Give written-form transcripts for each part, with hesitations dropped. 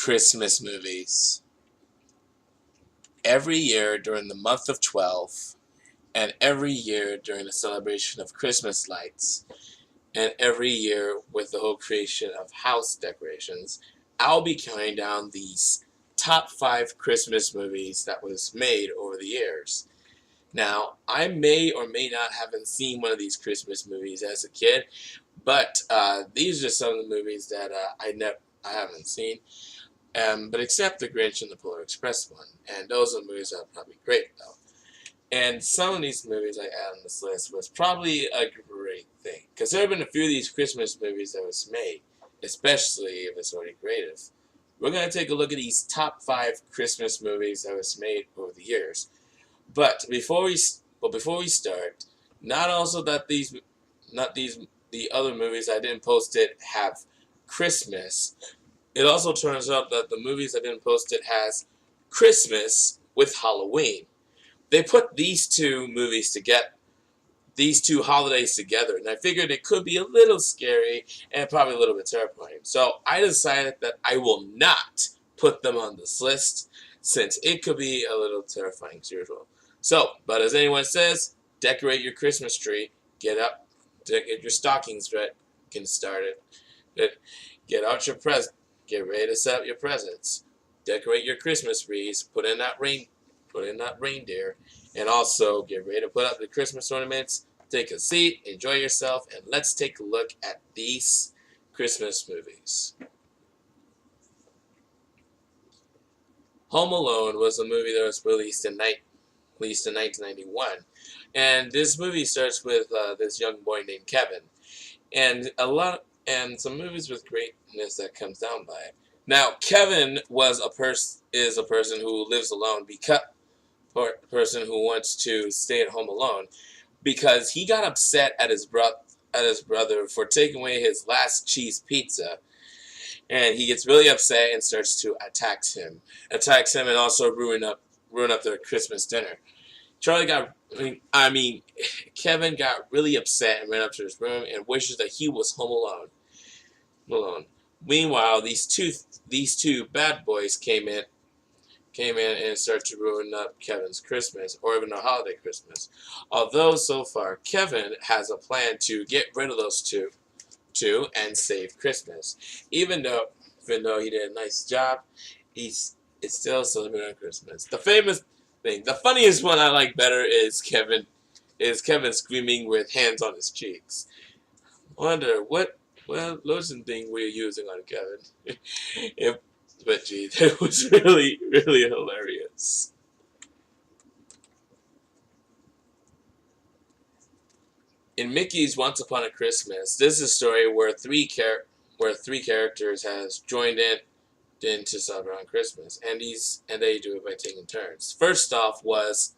Christmas movies. Every year during the month of 12, and every year during the celebration of Christmas lights, and every year with the whole creation of house decorations, I'll be counting down these top 5 Christmas movies that was made over the years. Now, I may or may not haven't seen one of these Christmas movies as a kid, but these are some of the movies that I haven't seen. But except the Grinch and the Polar Express one, and those are movies that are probably great though. And some of these movies I add on this list was probably a great thing, because there have been a few of these Christmas movies that was made, especially if it's already creative. We're gonna take a look at these top 5 Christmas movies that was made over the years. But before we start, not also that the other movies I didn't post it have Christmas. It also turns out that the movies I didn't post it has Christmas with Halloween. They put these two movies together, these two holidays together, and I figured it could be a little scary and probably a little bit terrifying. So I decided that I will not put them on this list since it could be a little terrifying as usual. So, but as anyone says, decorate your Christmas tree, get your stockings ready, get started, get out your present. Get ready to set up your presents. Decorate your Christmas trees. Put in that reindeer, and also get ready to put up the Christmas ornaments. Take a seat, enjoy yourself, and let's take a look at these Christmas movies. Home Alone was a movie that was released in 1991, and this movie starts with this young boy named Kevin, and some movies with greatness that comes down by it. Now, Kevin is a person who lives alone person who wants to stay at home alone because he got upset at his brother for taking away his last cheese pizza, and he gets really upset and starts to attack him, and also ruin up their Christmas dinner. Kevin got really upset and ran up to his room and wishes that he was home alone. Meanwhile, these two bad boys came in and started to ruin up Kevin's Christmas, or even a holiday Christmas. Although so far Kevin has a plan to get rid of those two and save Christmas. Even though he did a nice job, it's still celebrating Christmas. The funniest one I like better is Kevin screaming with hands on his cheeks. Wonder what lotion thing we're using on Kevin. But gee, that was really, really hilarious. In Mickey's Once Upon a Christmas, this is a story where three characters has joined in to celebrate on Christmas, and they do it by taking turns. First off was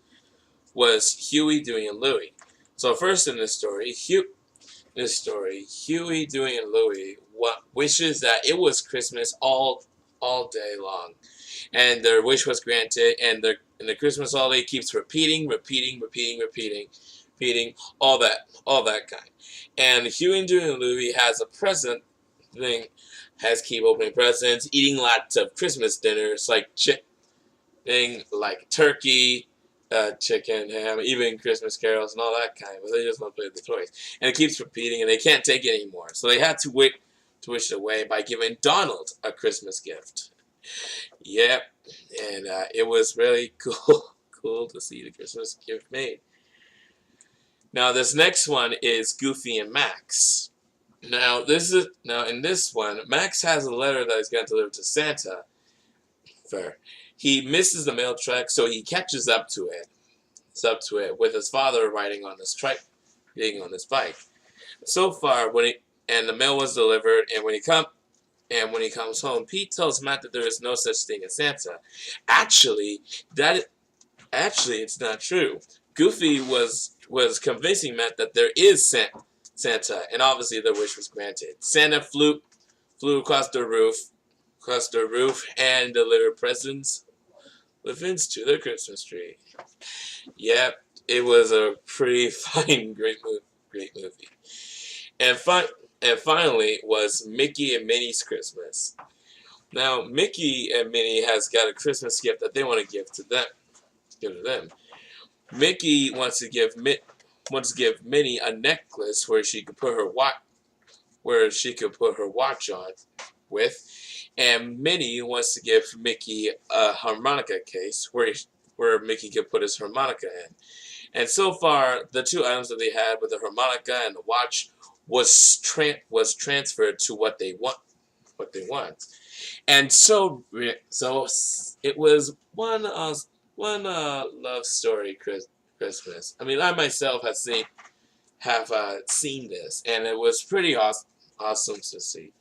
Huey, Dewey, and Louie. So first in this story, Huey, Dewey, and Louie wishes that it was Christmas all day long, and their wish was granted. And the Christmas holiday keeps repeating, all that kind. And Huey, Dewey, and Louie has a present thing, keep opening presents, eating lots of Christmas dinners like turkey, chicken, ham, even Christmas carols and all that kind, but they just want to play with the toys. And it keeps repeating, and they can't take it anymore. So they had to wish it away by giving Donald a Christmas gift. Yep, and it was really cool to see the Christmas gift made. Now this next one is Goofy and Max. Now in this one, Max has a letter that he's going to deliver to Santa. He misses the mail truck, so he catches up to it. With his father riding on this bike. So far, the mail was delivered, and when he comes home, Pete tells Matt that there is no such thing as Santa. Actually, it's not true. Goofy was convincing Matt that there is Santa, and obviously the wish was granted. Santa flew across the roof and delivered presents to their Christmas tree. Yep, it was a pretty fine, great movie. And finally was Mickey and Minnie's Christmas. Now Mickey and Minnie has got a Christmas gift that they want to give to them. Give to them. Mickey wants to give Minnie a necklace where she could put her watch on with, and Minnie wants to give Mickey a harmonica case where Mickey could put his harmonica in. And so far, the two items that they had with the harmonica and the watch was transferred to what they want. And so it was one love story Christmas. I mean, I myself have seen this, and it was pretty awesome to see.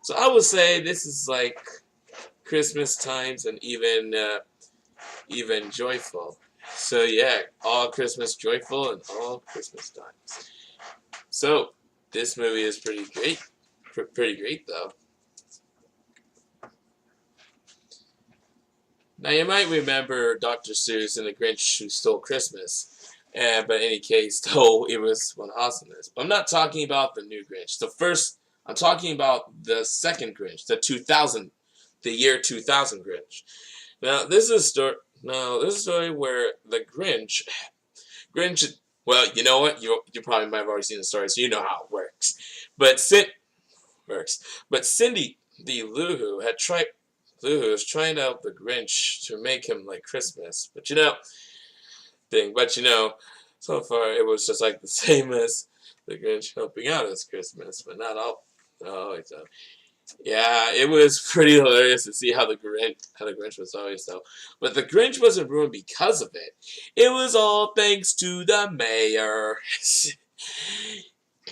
So I would say this is like Christmas times and even joyful. So yeah, all Christmas joyful and all Christmas times. So this movie is pretty great. Pretty great though. Now you might remember Dr. Seuss and the Grinch Who Stole Christmas. But in any case, though, it was one awesomeness. But I'm not talking about the new Grinch. I'm talking about the second Grinch, the year 2000 Grinch. Now, this is a story. Now, this is a story where the Grinch. Well, you know what? You probably might have already seen the story, so you know how it works. But Cindy the Lou Who was trying to help the Grinch to make him like Christmas. But so far it was just like the same as the Grinch helping out as Christmas, but not all. Always so. Yeah, it was pretty hilarious to see how the Grinch was always so. But the Grinch wasn't ruined because of it. It was all thanks to the mayor.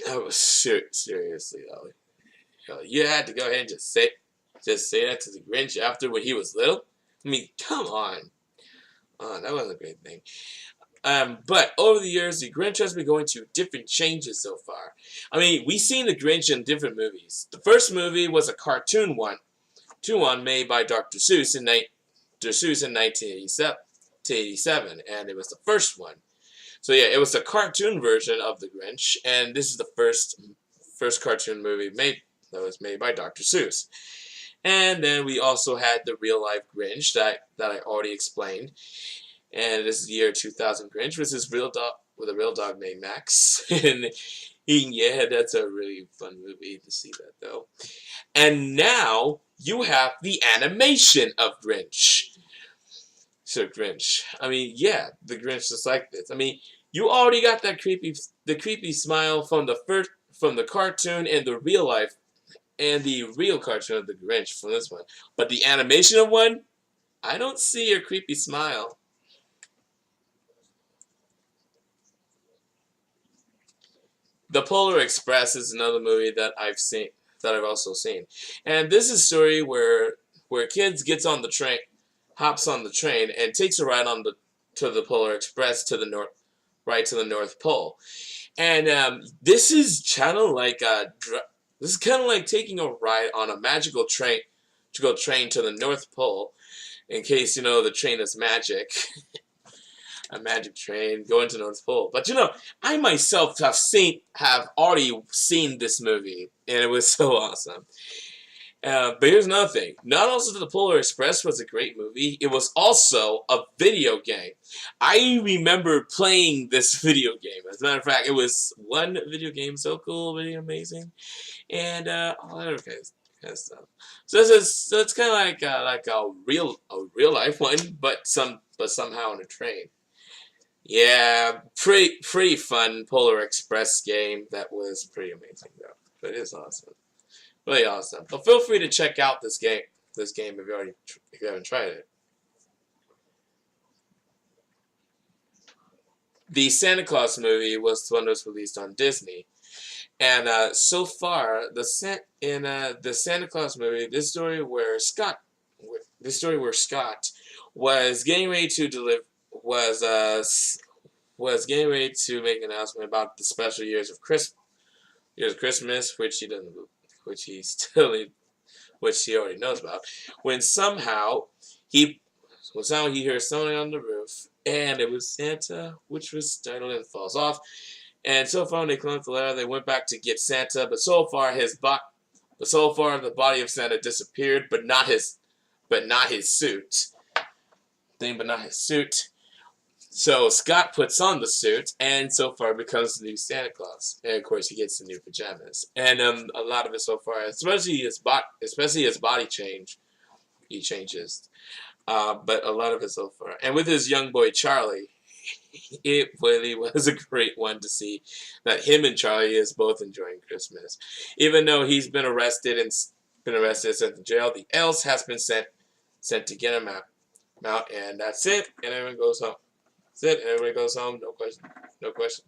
That was seriously though. You had to go ahead and just say that to the Grinch after when he was little. I mean, come on. Oh, that wasn't a great thing. But over the years, the Grinch has been going through different changes so far. I mean, we've seen the Grinch in different movies. The first movie was a cartoon one made by Dr. Seuss in 1987, and it was the first one. So yeah, it was the cartoon version of the Grinch, and this is the first cartoon movie that was made by Dr. Seuss. And then we also had the real life Grinch that I already explained. And this is the year 2000 Grinch with a real dog named Max. And yeah, that's a really fun movie to see that though. And now you have the animation of Grinch. So Grinch. I mean, yeah, the Grinch is like this. I mean, you already got the creepy smile from the cartoon and the real cartoon of the Grinch from this one. But the animation of one, I don't see a creepy smile. The Polar Express is another movie that I've also seen, and this is a story where kids hops on the train, and takes a ride to the Polar Express to the North Pole, and this is kind of like taking a ride on a magical train to the North Pole, in case the train is magic. A magic train going to the North Pole. But I myself have already seen this movie, and it was so awesome. But here's another thing. Not also the Polar Express was a great movie, it was also a video game. I remember playing this video game. As a matter of fact, it was one video game so cool, really amazing, and all that other kind of stuff. So it's kind of like a real life one, but somehow on a train. Yeah, pretty fun Polar Express game. That was pretty amazing though. But it is awesome, really awesome. But feel free to check out this game if you haven't tried it. The Santa Claus movie was the one that was released on Disney, and so far the Santa Claus movie, this story where Scott was getting ready to deliver was getting ready to make an announcement about the special years of Christmas, which he doesn't, which he still, which he already knows about. When somehow he hears someone on the roof, and it was Santa, which was startled and falls off. And so far, when they cleaned up the ladder, they went back to get Santa, but so far But so far, the body of Santa disappeared, but not his suit. But not his suit. So Scott puts on the suit, and so far becomes the new Santa Claus. And of course, he gets the new pajamas. And a lot of it so far, especially his body change, he changes. But a lot of it so far, and with his young boy Charlie, it really was a great one to see that him and Charlie is both enjoying Christmas, even though he's been arrested and sent to jail. The elves has been sent to get him out, and that's it. And everyone goes home. That's it. And everybody goes home. No questions,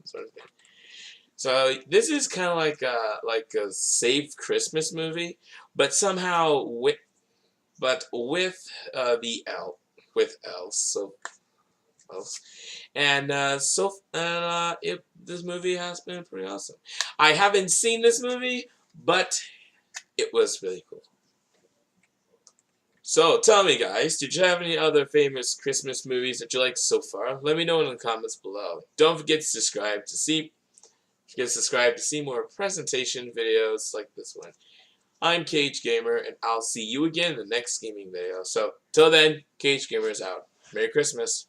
sort of thing. So this is kind of like a safe Christmas movie, but somehow with the elves. So elves. And this movie has been pretty awesome. I haven't seen this movie, but it was really cool. So tell me, guys, did you have any other famous Christmas movies that you like so far? Let me know in the comments below. Don't forget to subscribe to see more presentation videos like this one. I'm Cage Gamer, and I'll see you again in the next gaming video. So till then, Cage Gamer is out. Merry Christmas.